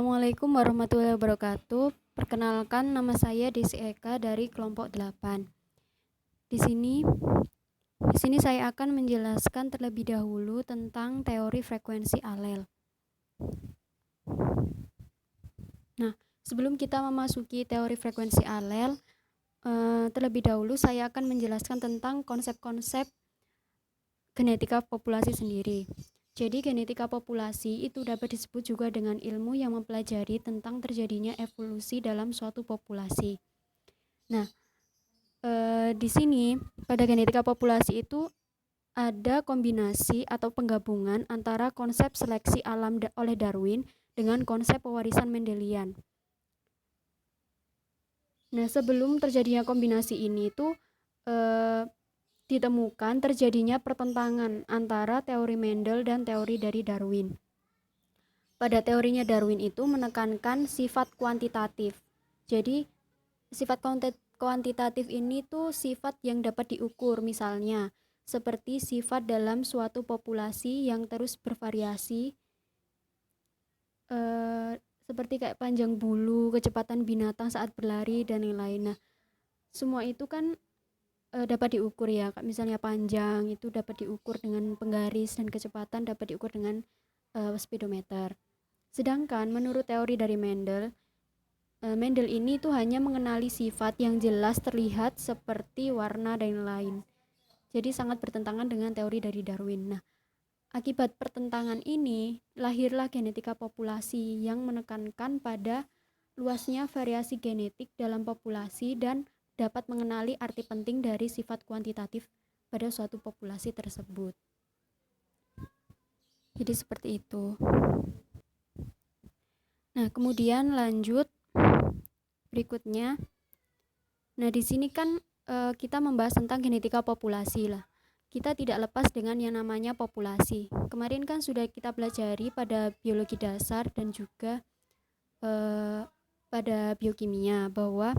Assalamualaikum warahmatullahi wabarakatuh. Perkenalkan, nama saya Desi Eka dari kelompok 8. Di sini saya akan menjelaskan terlebih dahulu tentang teori frekuensi alel. Nah, sebelum kita memasuki teori frekuensi alel, terlebih dahulu saya akan menjelaskan tentang konsep-konsep genetika populasi sendiri. Jadi genetika populasi itu dapat disebut juga dengan ilmu yang mempelajari tentang terjadinya evolusi dalam suatu populasi. Nah, di sini pada genetika populasi itu ada kombinasi atau penggabungan antara konsep seleksi alam oleh Darwin dengan konsep pewarisan Mendelian. Nah, sebelum terjadinya kombinasi ini itu ditemukan terjadinya pertentangan antara teori Mendel dan teori dari Darwin. Pada teorinya Darwin itu menekankan sifat kuantitatif. Jadi sifat kuantitatif ini tuh sifat yang dapat diukur, misalnya seperti sifat dalam suatu populasi yang terus bervariasi, seperti kayak panjang bulu, kecepatan binatang saat berlari, dan lain-lain. Nah, semua itu kan dapat diukur ya, misalnya panjang itu dapat diukur dengan penggaris dan kecepatan dapat diukur dengan speedometer. Sedangkan menurut teori dari Mendel ini tuh hanya mengenali sifat yang jelas terlihat seperti warna dan lain. Jadi sangat bertentangan dengan teori dari Darwin. Nah, akibat pertentangan ini lahirlah genetika populasi yang menekankan pada luasnya variasi genetik dalam populasi dan dapat mengenali arti penting dari sifat kuantitatif pada suatu populasi tersebut. Jadi seperti itu. Nah, kemudian lanjut berikutnya. Nah, di sini kan kita membahas tentang genetika populasi lah. Kita tidak lepas dengan yang namanya populasi. Kemarin kan sudah kita pelajari pada biologi dasar dan juga pada biokimia bahwa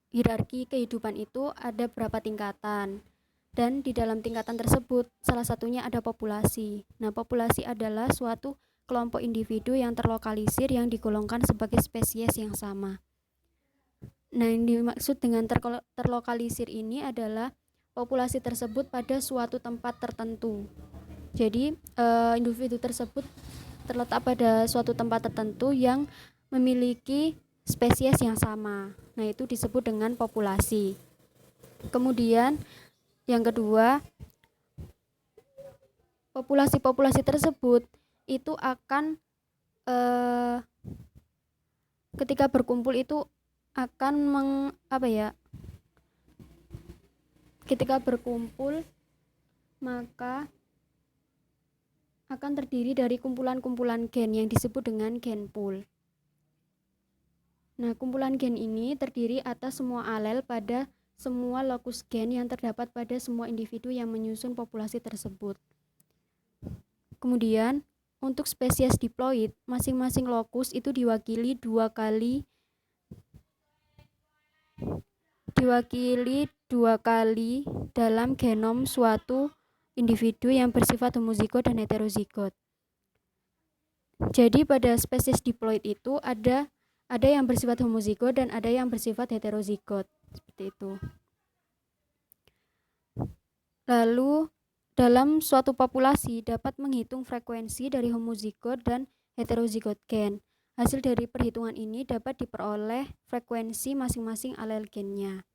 hierarki kehidupan itu ada beberapa tingkatan, dan di dalam tingkatan tersebut salah satunya ada populasi. Nah, populasi adalah suatu kelompok individu yang terlokalisir yang digolongkan sebagai spesies yang sama. Nah, yang dimaksud dengan terlokalisir ini adalah populasi tersebut pada suatu tempat tertentu. Jadi individu tersebut terletak pada suatu tempat tertentu yang memiliki spesies yang sama. Nah, itu disebut dengan populasi. Kemudian yang kedua, populasi-populasi tersebut itu akan ketika berkumpul itu akan ketika berkumpul maka akan terdiri dari kumpulan-kumpulan gen yang disebut dengan gen pool. Nah, kumpulan gen ini terdiri atas semua alel pada semua lokus gen yang terdapat pada semua individu yang menyusun populasi tersebut. Kemudian, untuk spesies diploid, masing-masing lokus itu diwakili dua kali dalam genom suatu individu yang bersifat homozigot dan heterozigot. Jadi pada spesies diploid itu ada yang bersifat homozigot dan ada yang bersifat heterozigot, seperti itu. Lalu dalam suatu populasi dapat menghitung frekuensi dari homozigot dan heterozigot gen. Hasil dari perhitungan ini dapat diperoleh frekuensi masing-masing alel gennya.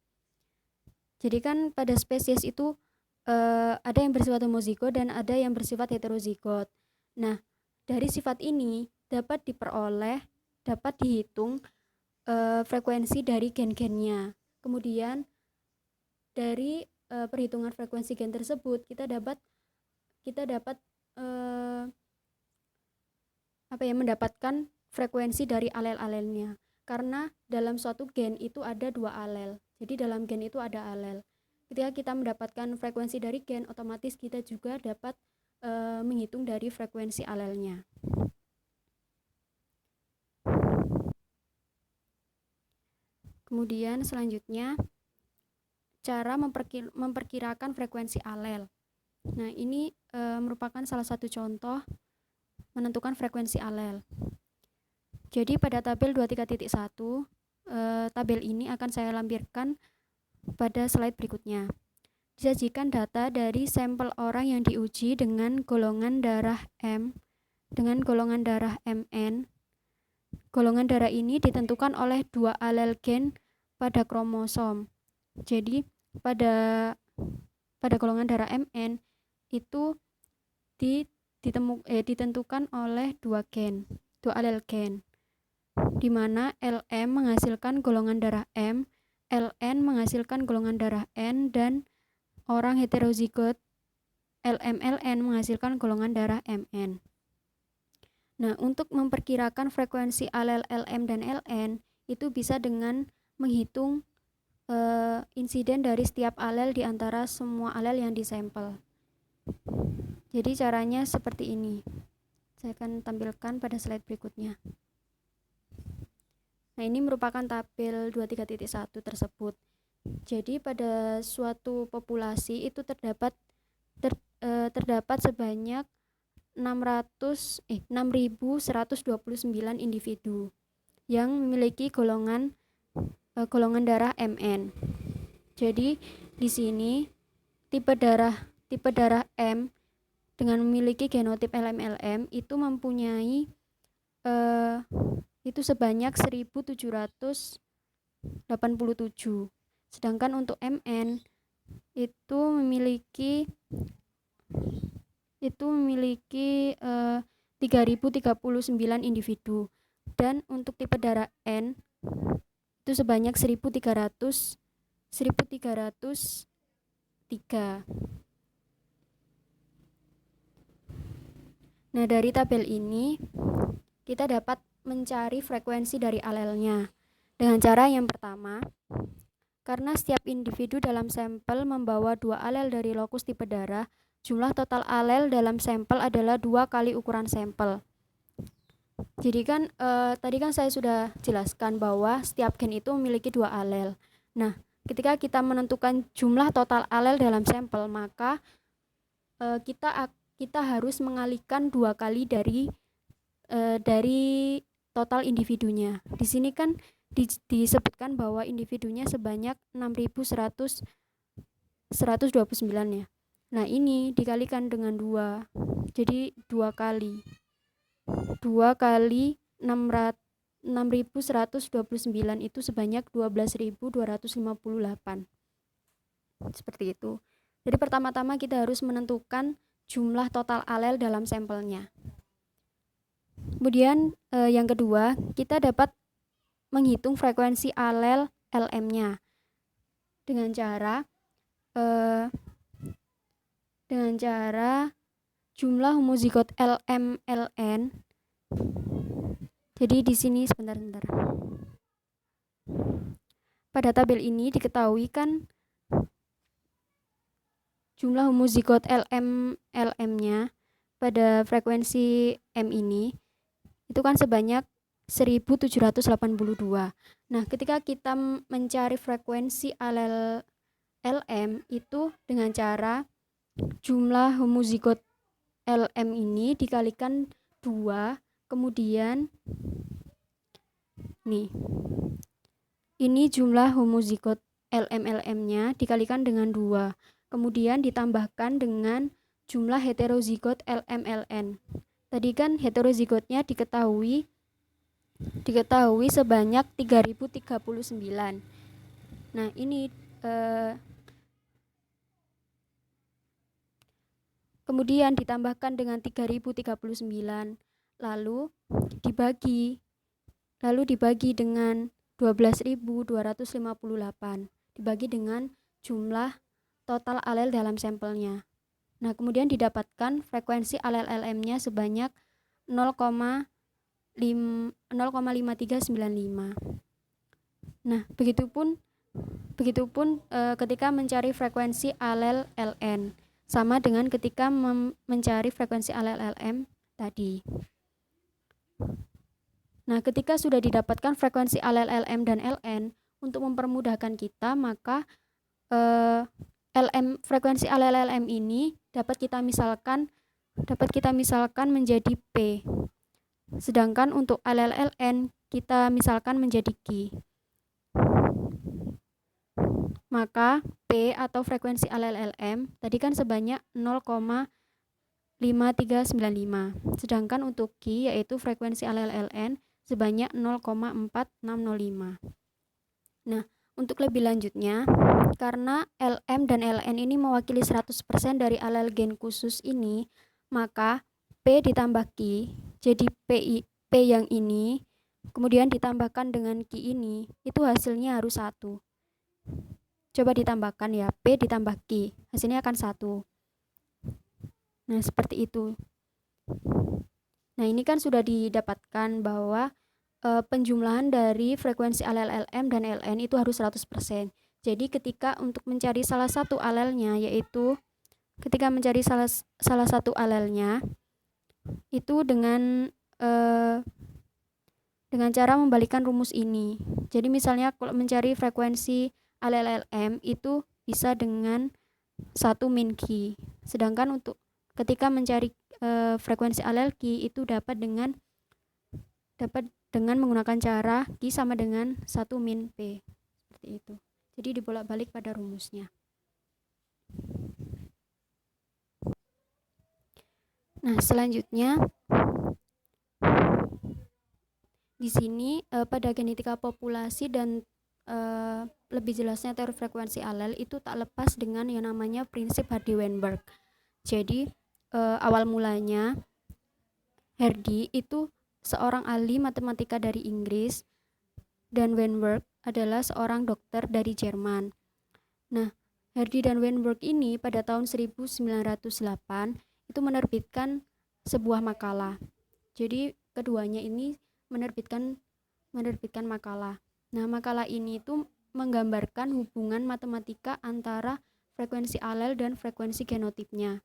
Jadi kan pada spesies itu ada yang bersifat homozigot dan ada yang bersifat heterozigot. Nah, dari sifat ini dapat dihitung frekuensi dari gen-gennya. Kemudian dari perhitungan frekuensi gen tersebut kita dapat mendapatkan frekuensi dari alel-alelnya. Karena dalam suatu gen itu ada dua alel. Jadi dalam gen itu ada alel. Ketika kita mendapatkan frekuensi dari gen, otomatis kita juga dapat menghitung dari frekuensi alelnya. Kemudian selanjutnya cara memperkirakan frekuensi alel. Nah, ini merupakan salah satu contoh menentukan frekuensi alel. Jadi pada tabel 23.1, tabel ini akan saya lampirkan pada slide berikutnya. Disajikan data dari sampel orang yang diuji dengan golongan darah M, dengan golongan darah MN. Golongan darah ini ditentukan oleh 2 alel gen pada kromosom. Jadi pada golongan darah MN itu ditentukan oleh 2 alel gen, di mana LM menghasilkan golongan darah M, LN menghasilkan golongan darah N, dan orang heterozigot LMLN menghasilkan golongan darah MN. Nah, untuk memperkirakan frekuensi alel LM dan LN itu bisa dengan menghitung insiden dari setiap alel di antara semua alel yang disampel. Jadi caranya seperti ini. Saya akan tampilkan pada slide berikutnya. Nah, ini merupakan tabel 23.1 tersebut. Jadi pada suatu populasi itu terdapat sebanyak 6.129 individu yang memiliki golongan darah MN. Jadi di sini tipe darah M dengan memiliki genotip LMLM itu mempunyai itu sebanyak 1.787. Sedangkan untuk MN itu memiliki 3.039 individu, dan untuk tipe darah N itu sebanyak 1.303. Nah, dari tabel ini kita dapat mencari frekuensi dari alelnya dengan cara yang pertama. Karena setiap individu dalam sampel membawa 2 alel dari lokus tipe darah, jumlah total alel dalam sampel adalah 2 kali ukuran sampel. Jadi kan tadi kan saya sudah jelaskan bahwa setiap gen itu memiliki 2 alel. Nah, ketika kita menentukan jumlah total alel dalam sampel, maka kita harus mengalihkan 2 kali dari total individunya. Di sini kan disebutkan bahwa individunya sebanyak 6.129 ya. Nah, ini dikalikan dengan 2. Jadi 2 kali 6.129 itu sebanyak 12.258. Seperti itu. Jadi pertama-tama kita harus menentukan jumlah total alel dalam sampelnya. Kemudian yang kedua, kita dapat menghitung frekuensi alel LM-nya dengan cara jumlah homozigot LM-LN. Jadi di sini sebentar. Pada tabel ini diketahui kan jumlah homozigot LM-LM-nya pada frekuensi M ini itu kan sebanyak 1.782. Nah, ketika kita mencari frekuensi alel LM itu dengan cara jumlah homozigot LM ini dikalikan 2, kemudian nih, ini jumlah homozigot LM-LM-nya dikalikan dengan 2, kemudian ditambahkan dengan jumlah heterozigot LM-LN. Tadi kan heterozigotnya diketahui sebanyak 3.039. Nah, ini kemudian ditambahkan dengan 3.039, lalu dibagi dengan 12.258, dibagi dengan jumlah total alel dalam sampelnya. Nah, kemudian didapatkan frekuensi alel LM-nya sebanyak 0,5395. Nah, begitupun ketika mencari frekuensi alel LN, sama dengan ketika mencari frekuensi alel LM tadi. Nah, ketika sudah didapatkan frekuensi alel LM dan LN, untuk mempermudahkan kita, maka frekuensi alel LM ini dapat kita misalkan menjadi P. Sedangkan untuk alel ln kita misalkan menjadi Ki. Maka P atau frekuensi alel Lm tadi kan sebanyak 0,5395. Sedangkan untuk Ki yaitu frekuensi alel Ln sebanyak 0,4605. Nah, untuk lebih lanjutnya, karena Lm dan Ln ini mewakili 100% dari alel gen khusus ini, maka P ditambah Ki, jadi P yang ini, kemudian ditambahkan dengan Ki ini, itu hasilnya harus 1. Coba ditambahkan ya, P ditambah Ki, hasilnya akan 1. Nah, seperti itu. Nah, ini kan sudah didapatkan bahwa penjumlahan dari frekuensi alel Lm dan Ln itu harus 100%. Jadi ketika untuk mencari salah satu alelnya, yaitu ketika mencari salah satu alelnya itu dengan cara membalikkan rumus ini. Jadi misalnya kalau mencari frekuensi alel Lm itu bisa dengan 1 min Ki. Sedangkan untuk ketika mencari frekuensi alel Ki itu dapat dengan menggunakan cara Ki sama dengan 1 min P. Seperti itu. Jadi dibolak-balik pada rumusnya. Nah, selanjutnya di sini pada genetika populasi dan lebih jelasnya teori frekuensi alel itu tak lepas dengan yang namanya prinsip Hardy-Weinberg. Jadi awal mulanya Hardy itu seorang ahli matematika dari Inggris dan Weinberg adalah seorang dokter dari Jerman. Nah, Hardy dan Weinberg ini pada tahun 1908 itu menerbitkan sebuah makalah. Jadi keduanya ini menerbitkan makalah. Nah, makalah ini itu menggambarkan hubungan matematika antara frekuensi alel dan frekuensi genotipnya.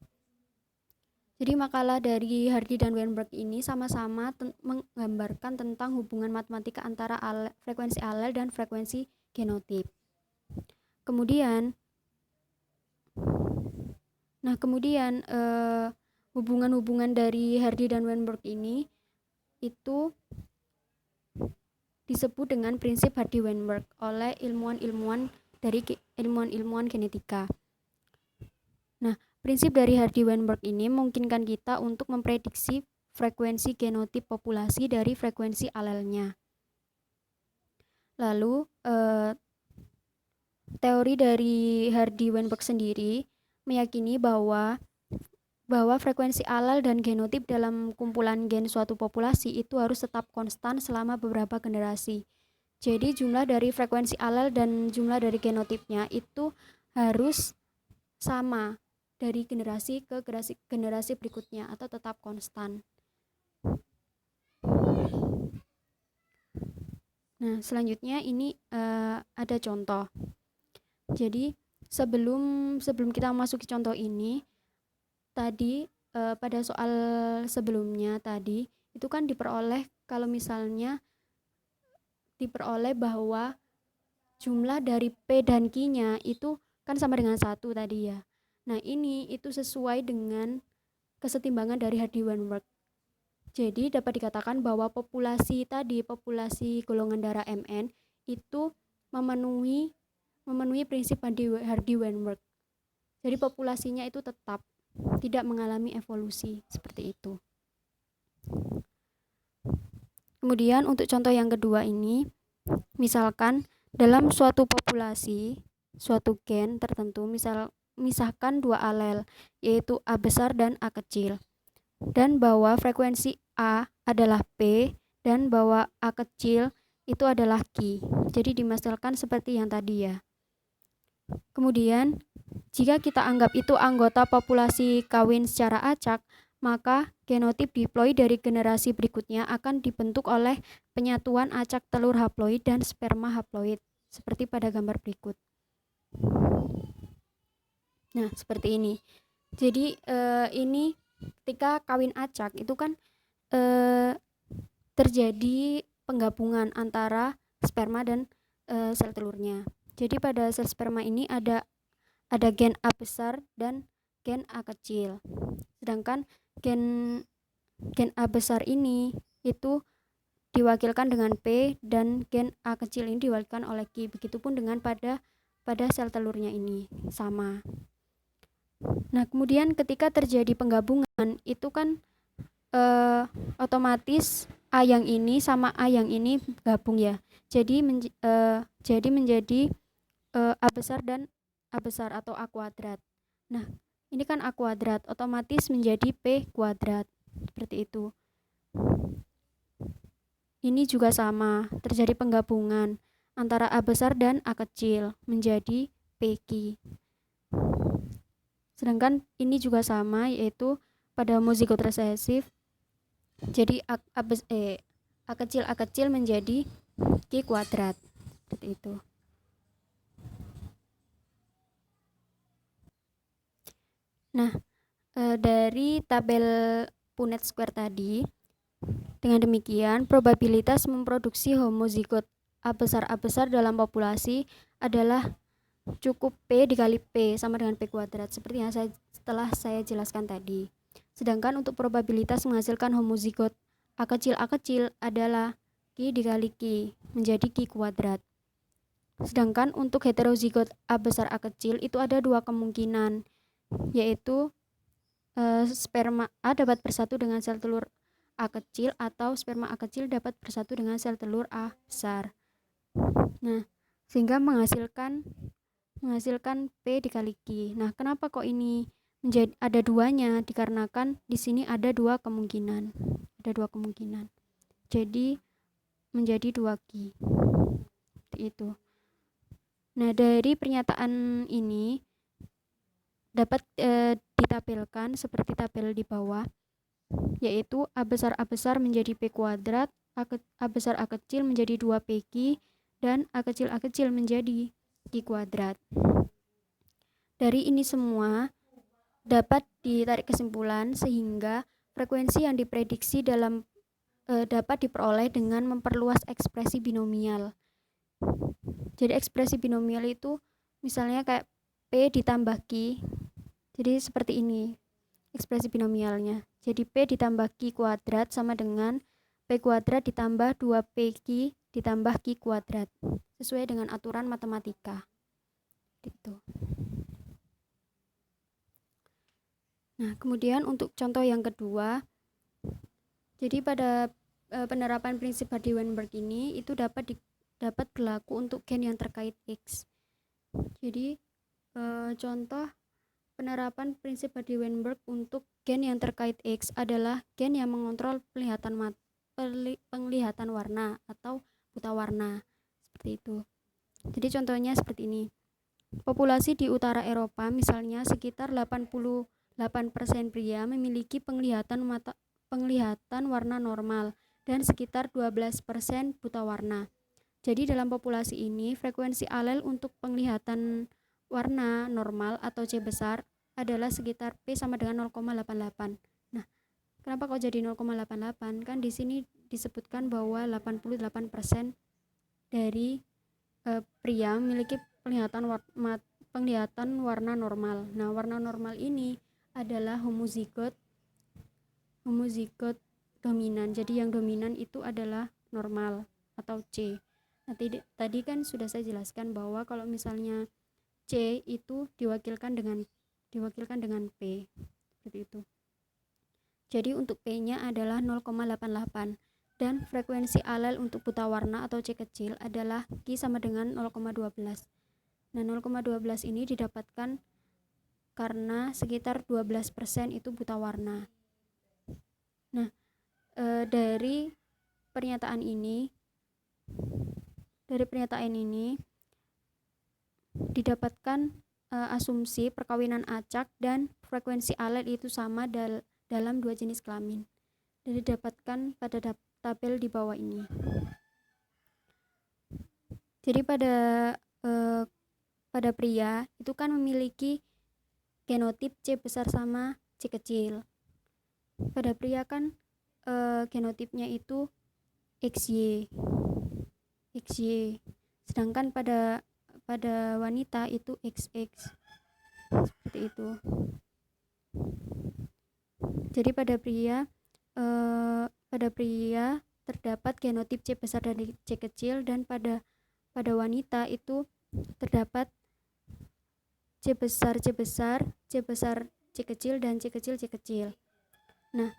Jadi makalah dari Hardy dan Weinberg ini sama-sama menggambarkan tentang hubungan matematika antara frekuensi alel dan frekuensi genotip. Kemudian hubungan-hubungan dari Hardy dan Weinberg ini itu disebut dengan prinsip Hardy-Weinberg oleh ilmuwan-ilmuwan dari ilmuwan genetika. Nah, prinsip dari Hardy-Weinberg ini memungkinkan kita untuk memprediksi frekuensi genotip populasi dari frekuensi alelnya. Lalu teori dari Hardy-Weinberg sendiri meyakini bahwa frekuensi alel dan genotip dalam kumpulan gen suatu populasi itu harus tetap konstan selama beberapa generasi. Jadi jumlah dari frekuensi alel dan jumlah dari genotipnya itu harus sama dari generasi ke generasi berikutnya atau tetap konstan. Nah, selanjutnya ini ada contoh. Jadi sebelum kita masuki contoh ini, tadi pada soal sebelumnya tadi itu kan diperoleh kalau misalnya diperoleh bahwa jumlah dari P dan Q-nya itu kan sama dengan 1 tadi ya. Nah, ini itu sesuai dengan kesetimbangan dari Hardy-Weinberg. Jadi dapat dikatakan bahwa populasi golongan darah MN itu memenuhi prinsip Hardy-Weinberg. Jadi populasinya itu tetap tidak mengalami evolusi seperti itu. Kemudian untuk contoh yang kedua ini, misalkan dalam suatu populasi, suatu gen tertentu, misalkan 2 alel, yaitu A besar dan A kecil, dan bahwa frekuensi A adalah P dan bahwa A kecil itu adalah Q. Jadi dimasalkan seperti yang tadi ya. Kemudian jika kita anggap itu anggota populasi kawin secara acak, maka genotip diploid dari generasi berikutnya akan dibentuk oleh penyatuan acak telur haploid dan sperma haploid, seperti pada gambar berikut. Nah, seperti ini. Jadi ini ketika kawin acak itu kan terjadi penggabungan antara sperma dan sel telurnya. Jadi pada sel sperma ini ada gen A besar dan gen A kecil. Sedangkan gen A besar ini itu diwakilkan dengan P dan gen A kecil ini diwakilkan oleh Q. Begitupun dengan pada sel telurnya ini sama. Nah, kemudian ketika terjadi penggabungan itu kan otomatis A yang ini sama A yang ini gabung ya. Jadi menjadi A besar dan A besar atau A kuadrat. Nah, ini kan A kuadrat, otomatis menjadi P kuadrat. Seperti itu. Ini juga sama, terjadi penggabungan antara A besar dan A kecil menjadi PQ. Sedangkan ini juga sama, yaitu pada homozigot resesif. Jadi A kecil menjadi Q kuadrat. Seperti itu. Nah, dari tabel Punnett square tadi, dengan demikian probabilitas memproduksi homozigot A besar dalam populasi adalah cukup P dikali P sama dengan P kuadrat, seperti yang setelah saya jelaskan tadi. Sedangkan untuk probabilitas menghasilkan homozigot A kecil adalah Q dikali Q menjadi Q kuadrat. Sedangkan untuk heterozigot A besar A kecil itu ada dua kemungkinan, yaitu sperma A dapat bersatu dengan sel telur A kecil atau sperma A kecil dapat bersatu dengan sel telur A besar. Nah, sehingga menghasilkan P dikali Q. Nah, kenapa kok ini ada duanya? Dikarenakan di sini ada dua kemungkinan. Jadi menjadi 2Q. Itu. Nah, dari pernyataan ini dapat ditabelkan seperti tabel di bawah, yaitu A besar menjadi P kuadrat, A besar A kecil menjadi 2PQ, dan A kecil menjadi Q kuadrat. Dari ini semua dapat ditarik kesimpulan sehingga frekuensi yang diprediksi dapat diperoleh dengan memperluas ekspresi binomial. Jadi ekspresi binomial itu misalnya kayak P ditambah Q. Jadi seperti ini ekspresi binomialnya. Jadi P ditambah Q kuadrat sama dengan P kuadrat ditambah 2PQ ditambah Q kuadrat. Sesuai dengan aturan matematika. Gitu. Nah, kemudian untuk contoh yang kedua, jadi pada penerapan prinsip Hardy-Weinberg ini itu dapat berlaku untuk gen yang terkait X. Jadi contoh penerapan prinsip Hardy-Weinberg untuk gen yang terkait X adalah gen yang mengontrol penglihatan warna atau buta warna. Seperti itu. Jadi contohnya seperti ini. Populasi di utara Eropa misalnya sekitar 88% pria memiliki penglihatan warna normal dan sekitar 12% buta warna. Jadi dalam populasi ini frekuensi alel untuk penglihatan warna normal atau C besar adalah sekitar P sama dengan 0,88. Nah, kenapa kok jadi 0,88? Kan di sini disebutkan bahwa 88% dari pria memiliki penglihatan warna normal. Nah, warna normal ini adalah homozigot dominan. Jadi yang dominan itu adalah normal atau C. Nah, tadi kan sudah saya jelaskan bahwa kalau misalnya C itu diwakilkan dengan P. Seperti itu. Jadi untuk P-nya adalah 0,88 dan frekuensi alel untuk buta warna atau C kecil adalah Q sama dengan 0,12. Nah, 0,12 ini didapatkan karena sekitar 12% itu buta warna. Nah, dari pernyataan ini didapatkan asumsi perkawinan acak dan frekuensi alel itu sama dalam dua jenis kelamin. Dan didapatkan pada tabel di bawah ini. Jadi pada pria itu kan memiliki genotip C besar sama C kecil. Pada pria kan genotipnya itu XY. Sedangkan pada wanita itu XX. Seperti itu. Jadi pada pria pada pria terdapat genotip C besar dan C kecil, dan pada wanita itu terdapat C besar, C besar, C besar, C kecil, dan C kecil, C kecil. Nah,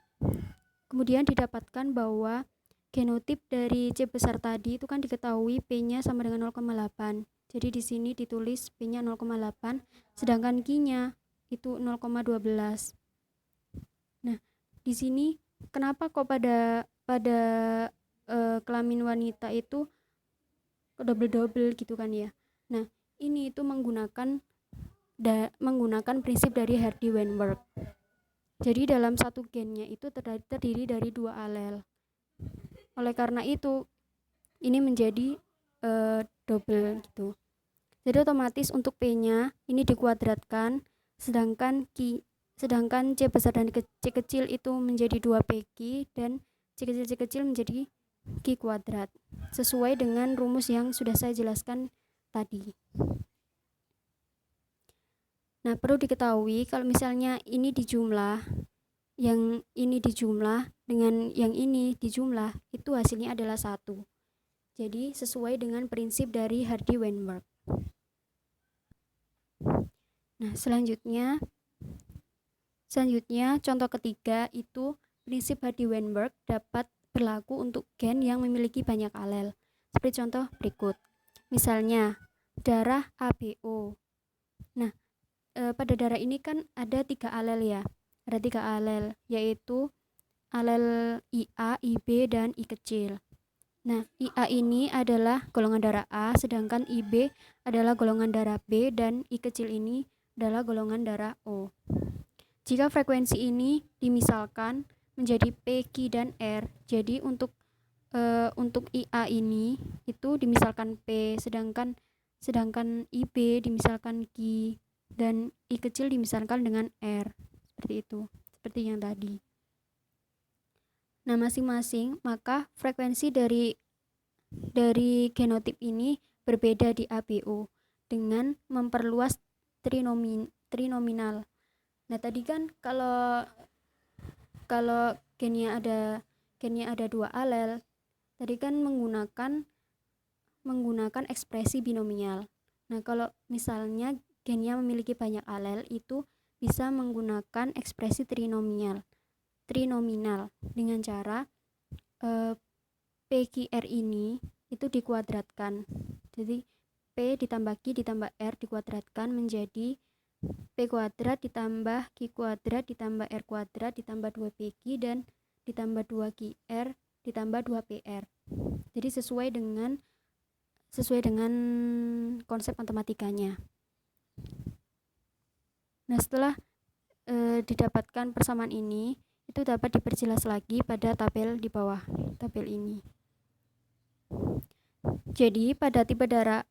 kemudian didapatkan bahwa genotip dari C besar tadi itu kan diketahui P-nya sama dengan 0,8. Jadi di sini ditulis P-nya 0,8, sedangkan Q-nya itu 0,12. Nah, di sini kenapa kok pada kelamin wanita itu double gitu kan ya. Nah, ini itu menggunakan prinsip dari Hardy-Weinberg. Jadi dalam satu gennya itu terdiri dari 2 alel. Oleh karena itu ini menjadi double gitu. Jadi otomatis untuk P-nya ini dikuadratkan, sedangkan C besar dan C kecil itu menjadi 2PQ, dan C kecil menjadi Q kuadrat, sesuai dengan rumus yang sudah saya jelaskan tadi. Nah, perlu diketahui kalau misalnya ini dijumlah, yang ini dijumlah dengan yang ini dijumlah, itu hasilnya adalah 1. Jadi sesuai dengan prinsip dari Hardy-Weinberg. Nah, selanjutnya contoh ketiga itu prinsip Hardy-Weinberg dapat berlaku untuk gen yang memiliki banyak alel. Seperti contoh berikut. Misalnya darah ABO. Nah, pada darah ini kan ada 3 alel ya. Ada 3 alel, yaitu alel IA, IB, dan I kecil. Nah, IA ini adalah golongan darah A, sedangkan IB adalah golongan darah B, dan I kecil ini adalah golongan darah O. Jika frekuensi ini dimisalkan menjadi P, Q, dan R, jadi untuk IA ini itu dimisalkan P, sedangkan IB dimisalkan Q, dan I kecil dimisalkan dengan R. Seperti itu, seperti yang tadi. Nah, masing-masing maka frekuensi dari genotip ini berbeda di ABO dengan memperluas trinominal. Nah, tadi kan kalau gennya ada 2 alel, tadi kan menggunakan ekspresi binomial. Nah, kalau misalnya gennya memiliki banyak alel, itu bisa menggunakan ekspresi trinominal dengan cara PQR ini itu dikuadratkan. Jadi P ditambah Q ditambah R dikuadratkan menjadi P kuadrat ditambah Q kuadrat ditambah R kuadrat ditambah 2PQ dan ditambah 2QR ditambah 2PR. Jadi sesuai dengan konsep matematikanya. Nah, setelah didapatkan persamaan ini, itu dapat diperjelas lagi pada tabel di bawah tabel ini. Jadi pada tipe darah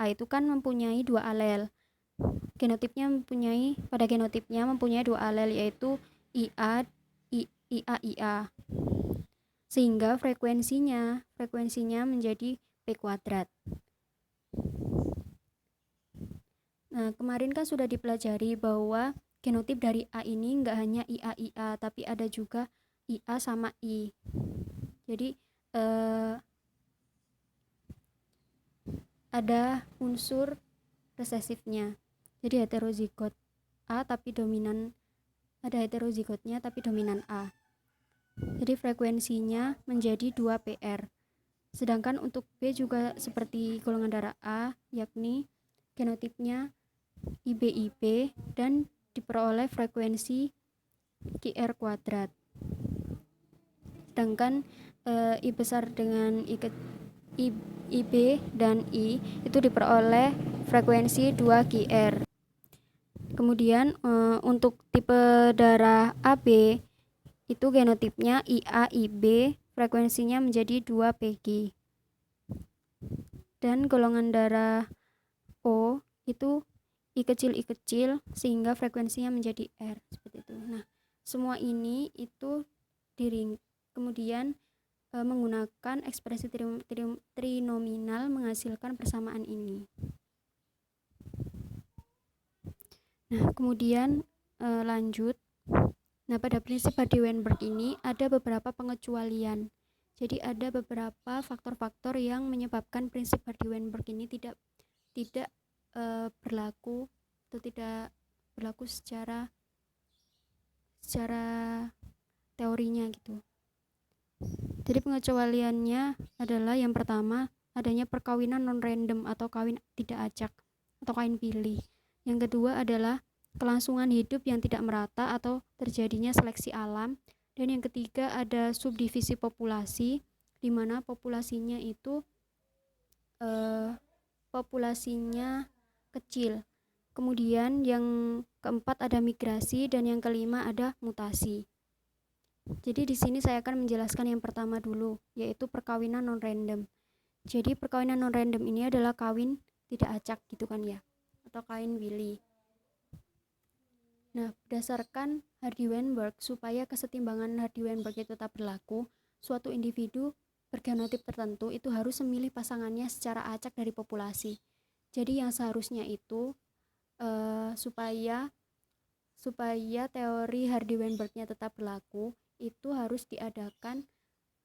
A itu kan mempunyai 2 alel. Genotipnya mempunyai 2 alel, yaitu IA, sehingga frekuensinya menjadi P kuadrat. Nah, kemarin kan sudah dipelajari bahwa genotip dari A ini nggak hanya IA, tapi ada juga IA sama I. Jadi ada unsur resesifnya. Jadi heterozigot A tapi dominan, ada heterozigotnya tapi dominan A. Jadi frekuensinya menjadi 2PR. Sedangkan untuk B juga seperti golongan darah A, yakni genotipnya IB dan diperoleh frekuensi QR kuadrat. Sedangkan I besar dengan IB dan I itu diperoleh frekuensi 2QR. Kemudian untuk tipe darah AB itu genotipnya IA, IB, frekuensinya menjadi 2PQ. Dan golongan darah O itu I kecil, sehingga frekuensinya menjadi R, seperti itu. Nah, semua ini itu kemudian menggunakan ekspresi trinominal menghasilkan persamaan ini. Nah, kemudian lanjut Nah, pada prinsip Hardy-Weinberg ini ada beberapa pengecualian. Jadi ada beberapa faktor-faktor yang menyebabkan prinsip Hardy-Weinberg ini tidak berlaku atau tidak berlaku secara teorinya gitu. Jadi pengecualiannya adalah yang pertama, adanya perkawinan non-random atau kawin tidak acak atau kawin pilih. Yang kedua adalah kelangsungan hidup yang tidak merata atau terjadinya seleksi alam. Dan yang ketiga ada subdivisi populasi, di mana populasinya itu populasinya kecil. Kemudian yang keempat ada migrasi dan yang kelima ada mutasi. Jadi di sini saya akan menjelaskan yang pertama dulu, yaitu perkawinan non-random. Jadi perkawinan non-random ini adalah kawin tidak acak gitu kan ya, atau kawin willy. Nah, berdasarkan Hardy-Weinberg, supaya kesetimbangan Hardy-Weinberg itu tetap berlaku, suatu individu bergenotip tertentu itu harus memilih pasangannya secara acak dari populasi. Jadi yang seharusnya itu supaya teori Hardy-Weinberg-nya tetap berlaku, itu harus diadakan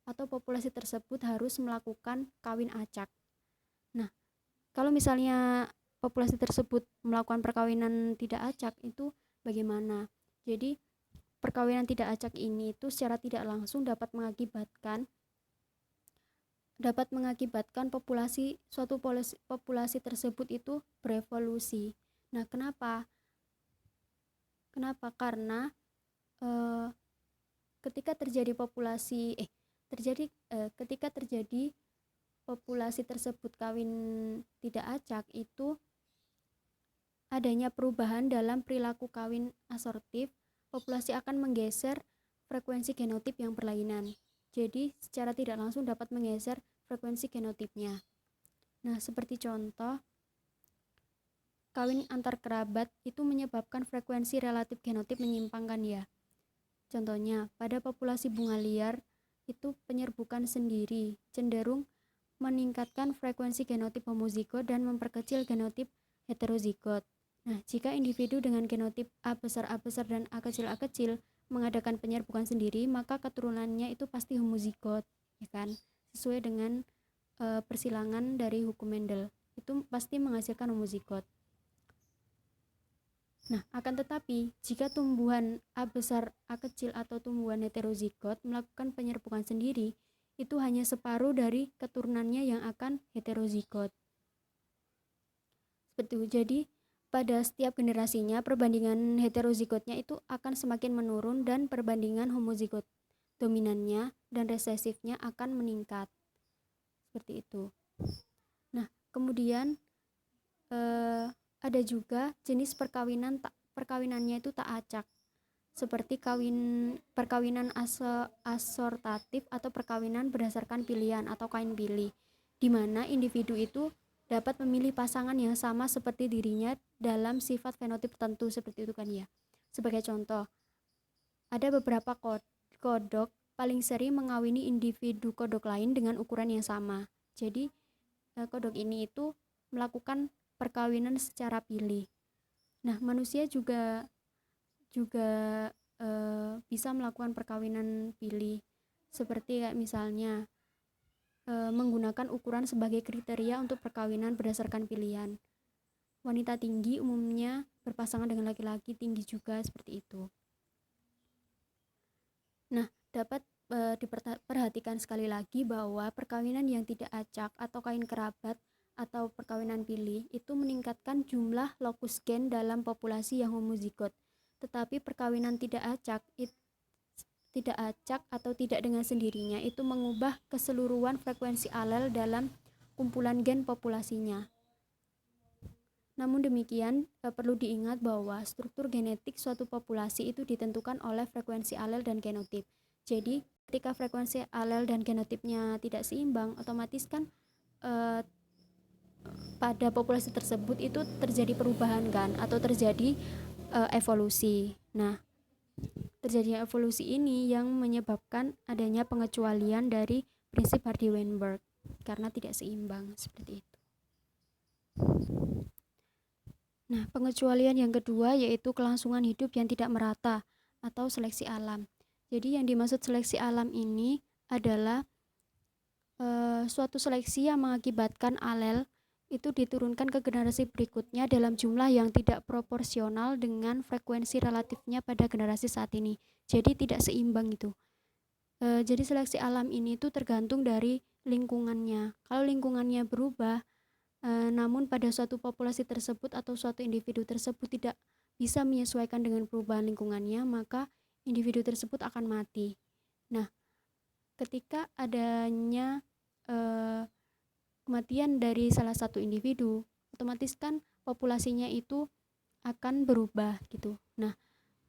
atau populasi tersebut harus melakukan kawin acak. Nah, kalau misalnya populasi tersebut melakukan perkawinan tidak acak, itu bagaimana? Jadi perkawinan tidak acak ini itu secara tidak langsung dapat mengakibatkan suatu populasi tersebut itu berevolusi. Nah, kenapa? Karena ketika terjadi populasi tersebut kawin tidak acak, itu adanya perubahan dalam perilaku kawin asortif, populasi akan menggeser frekuensi genotip yang berlainan. Jadi secara tidak langsung dapat menggeser frekuensi genotipnya. Nah, seperti contoh, kawin antar kerabat itu menyebabkan frekuensi relatif genotip menyimpang kan ya. Contohnya, pada populasi bunga liar itu penyerbukan sendiri cenderung meningkatkan frekuensi genotip homozigot dan memperkecil genotip heterozigot. Nah, jika individu dengan genotip A besar dan A kecil mengadakan penyerbukan sendiri, maka keturunannya itu pasti homozigot, ya kan? Sesuai dengan persilangan dari hukum Mendel, itu pasti menghasilkan homozigot. Nah, akan tetapi jika tumbuhan A besar A kecil atau tumbuhan heterozigot melakukan penyerbukan sendiri, itu hanya separuh dari keturunannya yang akan heterozigot. Seperti itu. Jadi pada setiap generasinya perbandingan heterozigotnya itu akan semakin menurun dan perbandingan homozigot dominannya dan resesifnya akan meningkat. Seperti itu. Nah, kemudian ada juga jenis perkawinannya itu tak acak, seperti perkawinan asortatif atau perkawinan berdasarkan pilihan atau kawin pilih, di mana individu itu dapat memilih pasangan yang sama seperti dirinya dalam sifat fenotip tertentu, seperti itu kan ya. Sebagai contoh, ada beberapa kodok paling sering mengawini individu kodok lain dengan ukuran yang sama. Jadi kodok ini itu melakukan perkawinan secara pilih. Nah, manusia juga bisa melakukan perkawinan pilih, seperti kayak misalnya menggunakan ukuran sebagai kriteria untuk perkawinan berdasarkan pilihan. Wanita tinggi umumnya berpasangan dengan laki-laki tinggi juga, seperti itu. Nah, dapat diperhatikan sekali lagi bahwa perkawinan yang tidak acak atau kawin kerabat atau perkawinan pilih itu meningkatkan jumlah lokus gen dalam populasi yang homozigot. Tetapi perkawinan tidak acak atau tidak dengan sendirinya itu mengubah keseluruhan frekuensi alel dalam kumpulan gen populasinya. Namun demikian, perlu diingat bahwa struktur genetik suatu populasi itu ditentukan oleh frekuensi alel dan genotip. Jadi, ketika frekuensi alel dan genotipnya tidak seimbang, otomatis kan pada populasi tersebut itu terjadi perubahan kan, atau terjadi evolusi. Nah, terjadinya evolusi ini yang menyebabkan adanya pengecualian dari prinsip Hardy-Weinberg karena tidak seimbang, seperti itu. Nah, pengecualian yang kedua yaitu kelangsungan hidup yang tidak merata atau seleksi alam. Jadi yang dimaksud seleksi alam ini adalah suatu seleksi yang mengakibatkan alel itu diturunkan ke generasi berikutnya dalam jumlah yang tidak proporsional dengan frekuensi relatifnya pada generasi saat ini. Jadi tidak seimbang itu. Jadi seleksi alam ini tuh tergantung dari lingkungannya. Kalau lingkungannya berubah, namun pada suatu populasi tersebut atau suatu individu tersebut tidak bisa menyesuaikan dengan perubahan lingkungannya, maka individu tersebut akan mati. Nah, ketika adanya kematian dari salah satu individu, otomatis kan populasinya itu akan berubah gitu. Nah,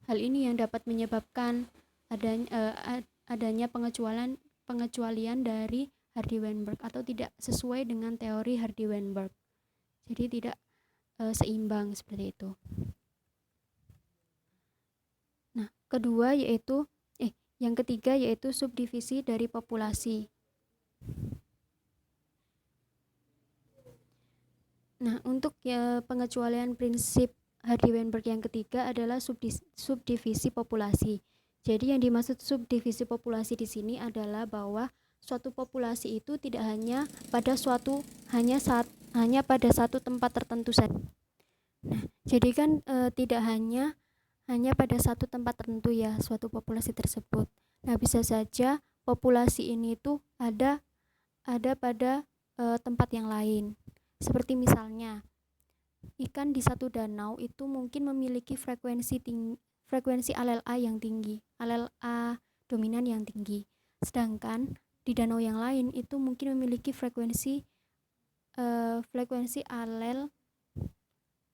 hal ini yang dapat menyebabkan adanya pengecualian dari Hardy-Weinberg atau tidak sesuai dengan teori Hardy-Weinberg. Jadi tidak seimbang seperti itu. Nah, yang ketiga yaitu subdivisi dari populasi. Nah, untuk pengecualian prinsip Hardy-Weinberg yang ketiga adalah subdivisi populasi. Jadi yang dimaksud subdivisi populasi di sini adalah bahwa suatu populasi itu tidak hanya pada satu tempat tertentu saja. Nah, jadi kan tidak hanya pada satu tempat tertentu ya suatu populasi tersebut. Nah, bisa saja populasi ini itu ada pada tempat yang lain. Seperti misalnya ikan di satu danau itu mungkin memiliki frekuensi alel A yang tinggi, alel A dominan yang tinggi. Sedangkan di danau yang lain itu mungkin memiliki frekuensi alel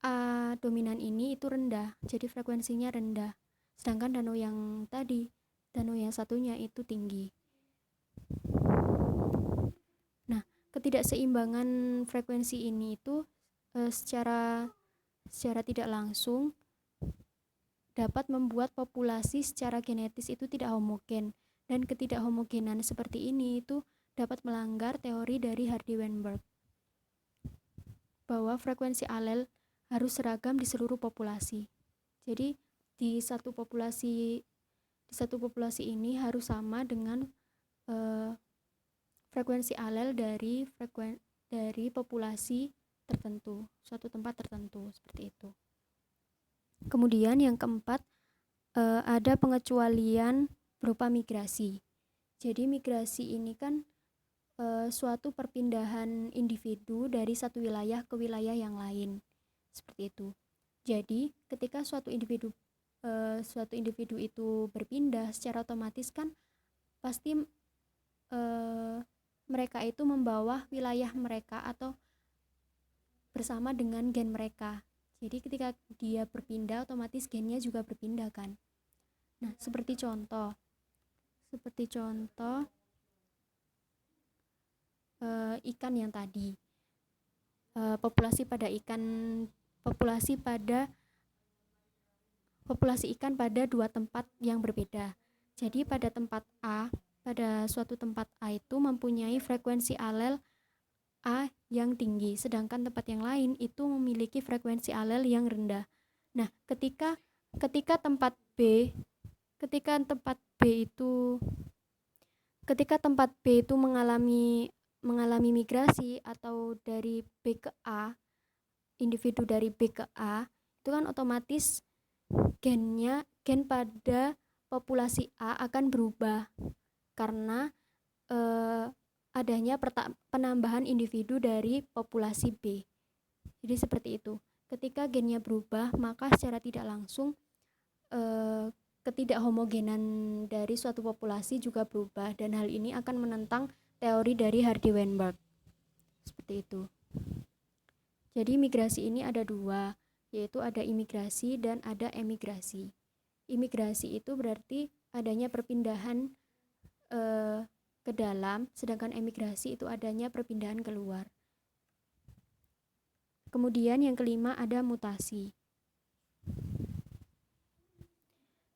A dominan ini itu rendah, jadi frekuensinya rendah. Sedangkan danau yang satunya itu tinggi. Nah, ketidakseimbangan frekuensi ini itu secara tidak langsung dapat membuat populasi secara genetis itu tidak homogen, dan ketidakhomogenan seperti ini itu dapat melanggar teori dari Hardy-Weinberg bahwa frekuensi alel harus seragam di seluruh populasi. Jadi di satu populasi ini harus sama dengan frekuensi alel dari populasi tertentu, suatu tempat tertentu, seperti itu. Kemudian yang keempat, ada pengecualian berupa migrasi. Jadi migrasi ini kan suatu perpindahan individu dari satu wilayah ke wilayah yang lain, seperti itu. Jadi ketika suatu individu itu berpindah, secara otomatis kan pasti mereka itu membawa wilayah mereka atau bersama dengan gen mereka. Jadi ketika dia berpindah, otomatis gennya juga berpindah kan. Nah, seperti contoh ikan yang tadi, populasi ikan pada dua tempat yang berbeda. Jadi pada suatu tempat A itu mempunyai frekuensi alel A yang tinggi, sedangkan tempat yang lain itu memiliki frekuensi alel yang rendah. Nah, ketika tempat B itu mengalami migrasi atau dari B ke A, individu dari B ke A, itu kan otomatis gen pada populasi A akan berubah karena adanya penambahan individu dari populasi B. Jadi seperti itu. Ketika gennya berubah, maka secara tidak langsung ketidakhomogenan dari suatu populasi juga berubah, dan hal ini akan menentang teori dari Hardy-Weinberg. Seperti itu. Jadi migrasi ini ada dua, yaitu ada imigrasi dan ada emigrasi. Imigrasi itu berarti adanya perpindahan ke dalam, sedangkan emigrasi itu adanya perpindahan keluar. Kemudian yang kelima ada mutasi.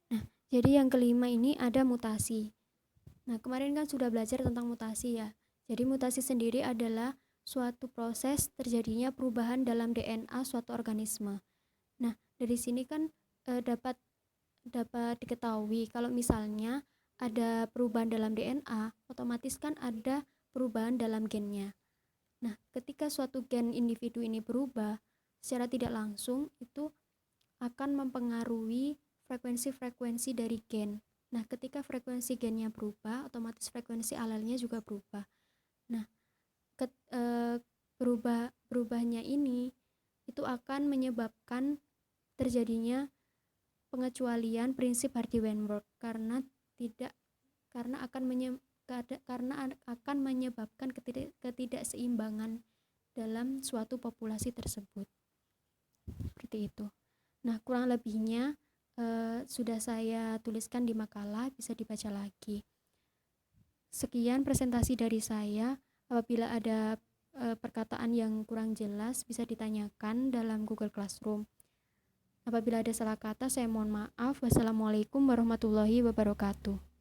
Nah, jadi yang kelima ini ada mutasi. Nah, kemarin kan sudah belajar tentang mutasi ya. Jadi mutasi sendiri adalah suatu proses terjadinya perubahan dalam DNA suatu organisme. Nah, dari sini kan dapat dapat diketahui kalau misalnya ada perubahan dalam DNA, otomatis kan ada perubahan dalam gennya. Nah, ketika suatu gen individu ini berubah, secara tidak langsung itu akan mempengaruhi frekuensi-frekuensi dari gen. Nah, ketika frekuensi gennya berubah, otomatis frekuensi alelnya juga berubah. Nah, berubahnya ini itu akan menyebabkan terjadinya pengecualian prinsip Hardy-Weinberg karena akan menyebabkan ketidakseimbangan dalam suatu populasi tersebut. Seperti itu. Nah, kurang lebihnya sudah saya tuliskan di makalah, bisa dibaca lagi. Sekian presentasi dari saya. Apabila ada perkataan yang kurang jelas, bisa ditanyakan dalam Google Classroom. Apabila ada salah kata, saya mohon maaf. Wassalamualaikum warahmatullahi wabarakatuh.